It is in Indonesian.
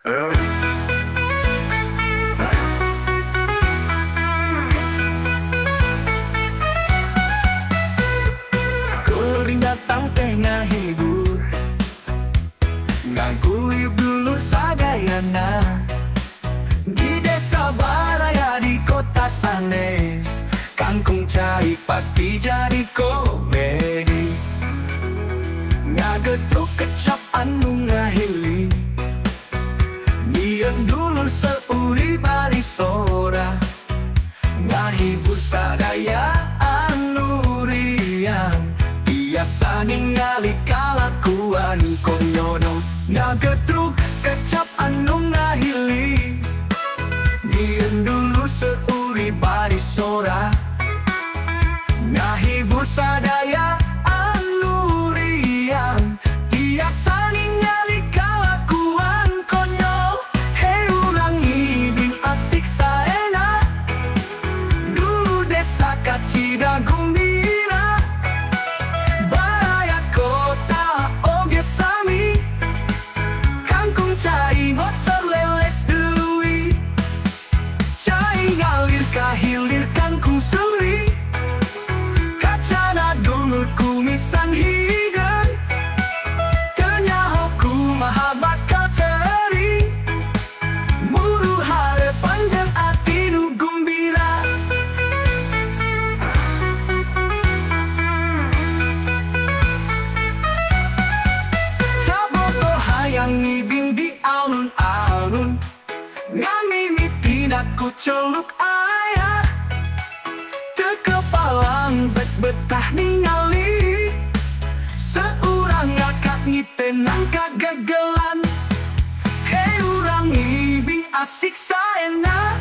Kuring datang teh ngahibur, ngaguyub dulu sadayana. Di desa Baraya di kota sanes, kangkung cai pasti jadi komedi. Ngagetuk kecap anu ngahili, nyieun dulur seuri bari sora. Ngahibur sadaya anu riang, biasa ningali kalakuan konyono. Ngagetuk kecap anu ngahili, nyieun dulur seuri bari sora. Ngahibur sadaya anu riang, biasa ningali kalakuan konyol. Hei urang ibing asik saena, dulu desa kacida gumbira. Baraya kota oge sami, kangkung cai ngocor leles deui. Cai ngalir kahilir kangkung suri, kacana dulur kumisan hideung. Teu nyaho kumaha bakal ceuring, muru hareupan jeung ati nu gumbira. Sabodo hayang ngibing di alun-alun, ngamimitina ku celuk aya. Teu kepalang bet-betah ningali, seurang ngakak ngitenang kagegelan. Hei urang ibing asik saena,